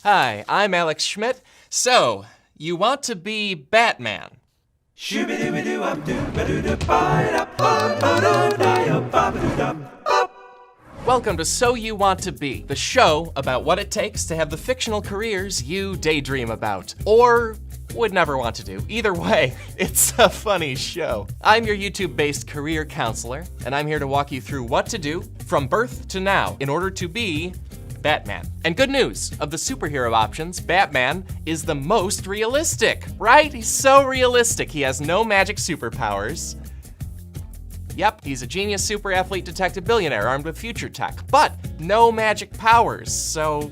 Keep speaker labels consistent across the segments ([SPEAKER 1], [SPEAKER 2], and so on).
[SPEAKER 1] Hi, I'm Alex Schmidt. So, you want to be Batman? Welcome to So You Want to Be, the show about what it takes to have the fictional careers you daydream about, or would never want to do. Either way, it's a funny show. I'm your YouTube-based career counselor, and I'm here to walk you through what to do from birth to now in order to be Batman. And good news, of the superhero options, Batman is the most realistic, right? He's so realistic. He has no magic superpowers. Yep, he's a genius super athlete detective billionaire armed with future tech, but no magic powers, so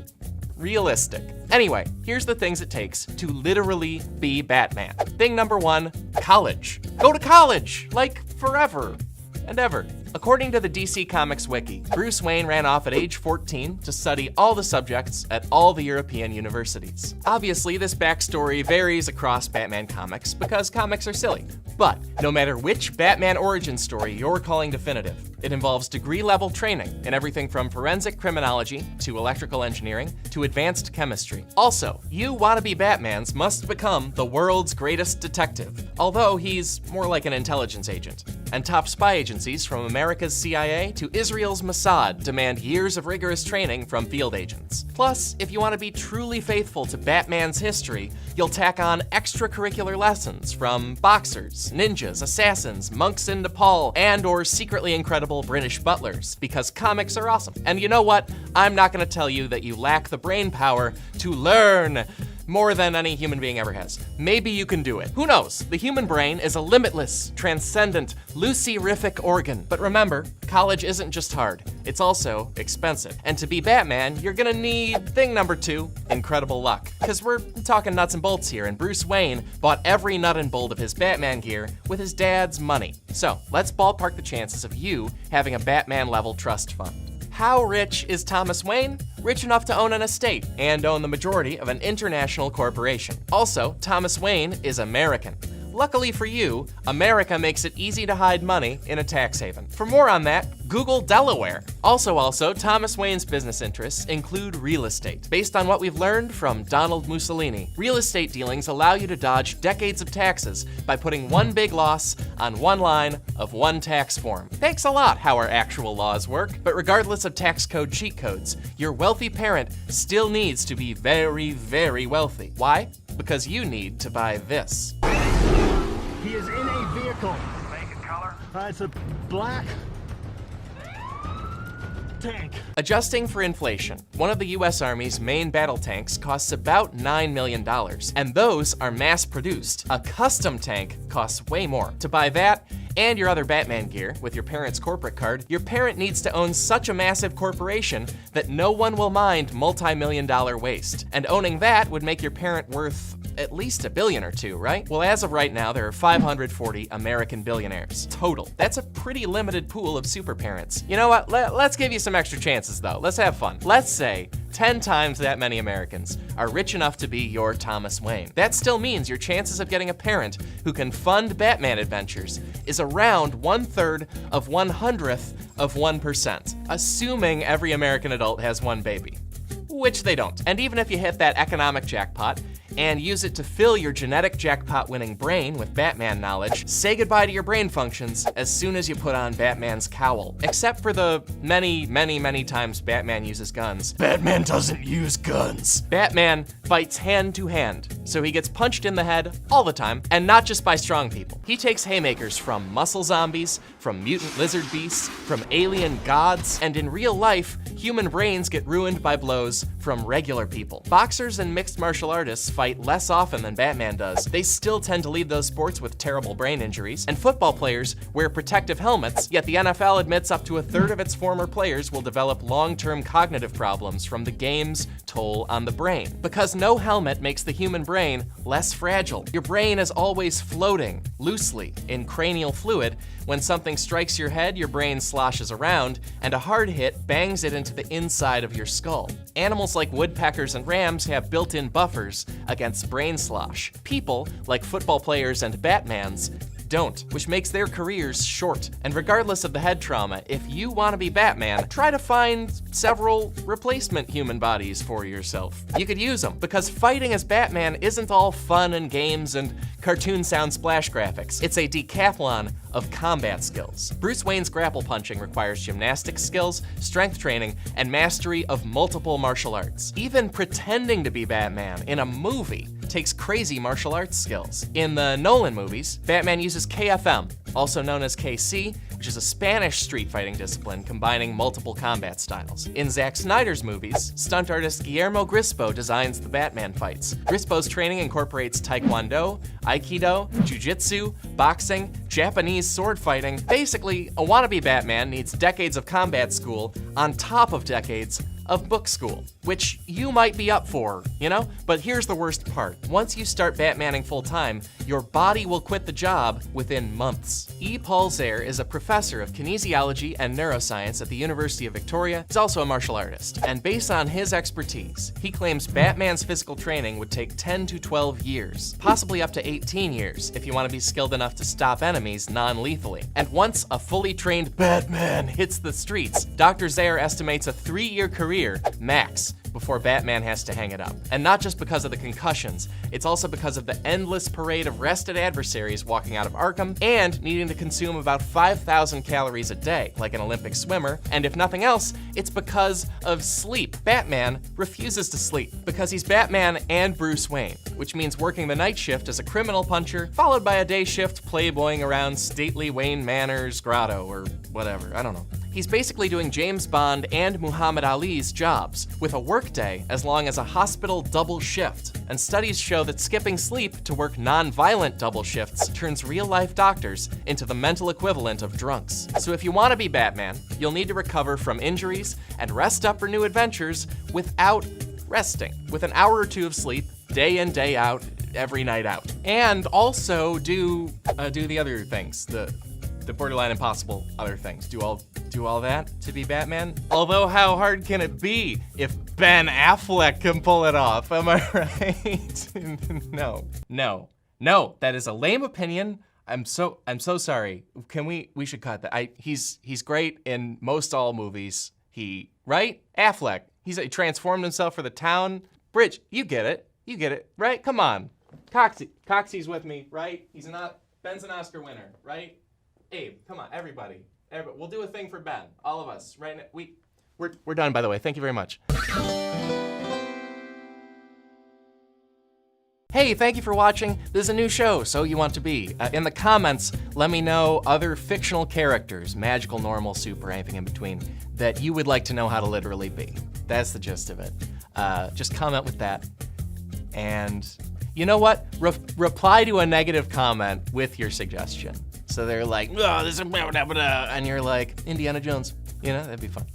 [SPEAKER 1] realistic. Anyway, here's the things it takes to literally be Batman. Thing number one, college. Go to college, like forever and ever. According to the DC Comics wiki, Bruce Wayne ran off at age 14 to study all the subjects at all the European universities. Obviously, this backstory varies across Batman comics because comics are silly. But no matter which Batman origin story you're calling definitive, it involves degree-level training in everything from forensic criminology to electrical engineering to advanced chemistry. Also, you wannabe Batmans must become the world's greatest detective, although he's more like an intelligence agent. And top spy agencies from America's CIA to Israel's Mossad demand years of rigorous training from field agents. Plus, if you want to be truly faithful to Batman's history, you'll tack on extracurricular lessons from boxers, ninjas, assassins, monks in Nepal, and/or secretly incredible British butlers, because comics are awesome. And you know what? I'm not going to tell you that you lack the brain power to learn more than any human being ever has. Maybe you can do it. Who knows? The human brain is a limitless, transcendent, luciferific organ. But remember, college isn't just hard, it's also expensive. And to be Batman, you're gonna need thing number two, incredible luck. Because we're talking nuts and bolts here, and Bruce Wayne bought every nut and bolt of his Batman gear with his dad's money. So let's ballpark the chances of you having a Batman-level trust fund. How rich is Thomas Wayne? Rich enough to own an estate and own the majority of an international corporation. Also, Thomas Wayne is American. Luckily for you, America makes it easy to hide money in a tax haven. For more on that, Google Delaware. Also, Thomas Wayne's business interests include real estate. Based on what we've learned from Donald Mussolini, real estate dealings allow you to dodge decades of taxes by putting one big loss on one line of one tax form. Thanks a lot, how our actual laws work. But regardless of tax code cheat codes, your wealthy parent still needs to be very, very wealthy. Why? Because you need to buy this.
[SPEAKER 2] He is in a vehicle.
[SPEAKER 3] Make it color?
[SPEAKER 2] It's a black tank.
[SPEAKER 1] Adjusting for inflation, one of the US Army's main battle tanks costs about $9 million, and those are mass-produced. A custom tank costs way more. To buy that, and your other Batman gear with your parent's corporate card, your parent needs to own such a massive corporation that no one will mind multi-million-dollar waste. And owning that would make your parent worth at least $1 billion or $2 billion, right? Well, as of right now, there are 540 American billionaires total. That's a pretty limited pool of super parents. You know what? Let's give you some extra chances, though. Let's have fun. Let's say 10 times that many Americans are rich enough to be your Thomas Wayne. That still means your chances of getting a parent who can fund Batman adventures is around 1/3 of 1/100th of 1%, assuming every American adult has one baby, which they don't. And even if you hit that economic jackpot and use it to fill your genetic jackpot-winning brain with Batman knowledge, say goodbye to your brain functions as soon as you put on Batman's cowl. Except for the many, many, many times Batman uses guns. Batman doesn't use guns. Batman fights hand to hand, so he gets punched in the head all the time, and not just by strong people. He takes haymakers from muscle zombies, from mutant lizard beasts, from alien gods, and in real life, human brains get ruined by blows from regular people. Boxers and mixed martial artists fight less often than Batman does. They still tend to lead those sports with terrible brain injuries, and football players wear protective helmets, yet the NFL admits up to 1/3 of its former players will develop long-term cognitive problems from the game's toll on the brain. Because no helmet makes the human brain less fragile. Your brain is always floating loosely in cranial fluid. When something strikes your head, your brain sloshes around, and a hard hit bangs it into the inside of your skull. Animals like woodpeckers and rams have built-in buffers against brain slosh. People, like football players and Batmans, don't, which makes their careers short. And regardless of the head trauma, if you want to be Batman, try to find several replacement human bodies for yourself. You could use them, because fighting as Batman isn't all fun and games and cartoon sound splash graphics. It's a decathlon of combat skills. Bruce Wayne's grapple punching requires gymnastics skills, strength training, and mastery of multiple martial arts. Even pretending to be Batman in a movie takes crazy martial arts skills. In the Nolan movies, Batman uses KFM, also known as KC, which is a Spanish street fighting discipline combining multiple combat styles. In Zack Snyder's movies, stunt artist Guillermo Grispo designs the Batman fights. Grispo's training incorporates Taekwondo, Aikido, Jiu-Jitsu, boxing, Japanese sword fighting. Basically, a wannabe Batman needs decades of combat school on top of decades of book school, which you might be up for, you know? But here's the worst part. Once you start Batmaning full time, your body will quit the job within months. E. Paul Zare is a professor of kinesiology and neuroscience at the University of Victoria. He's also a martial artist. And based on his expertise, he claims Batman's physical training would take 10 to 12 years, possibly up to 18 years if you want to be skilled enough to stop enemies non-lethally. And once a fully trained Batman hits the streets, Dr. Zare estimates a 3-year career max before Batman has to hang it up. And not just because of the concussions, it's also because of the endless parade of rested adversaries walking out of Arkham and needing to consume about 5,000 calories a day, like an Olympic swimmer. And if nothing else, it's because of sleep. Batman refuses to sleep because he's Batman and Bruce Wayne, which means working the night shift as a criminal puncher, followed by a day shift playboying around stately Wayne Manor's grotto or whatever, I don't know. He's basically doing James Bond and Muhammad Ali's jobs, with a workday as long as a hospital double shift. And studies show that skipping sleep to work non-violent double shifts turns real-life doctors into the mental equivalent of drunks. So if you want to be Batman, you'll need to recover from injuries and rest up for new adventures without resting, with an hour or two of sleep, day in, day out, every night out. And also do the other things, the borderline impossible other things. Do all that to be Batman? Although how hard can it be if Ben Affleck can pull it off? Am I right? No, that is a lame opinion. I'm so sorry. We should cut that. He's great in most all movies. Right? Affleck. He transformed himself for the town. Bridge, you get it, right? Come on. Coxie's with me, right? Ben's an Oscar winner, right? Abe, come on, everybody. We'll do a thing for Ben, all of us, right now. We're done, by the way. Thank you very much. Hey, thank you for watching. This is a new show, So You Want to Be. In the comments, let me know other fictional characters, magical, normal, super, anything in between, that you would like to know how to literally be. That's the gist of it. Just comment with that. And you know what? Reply to a negative comment with your suggestion. So they're like, oh, this is blah, blah, blah, and you're like, Indiana Jones. You know, that'd be fun.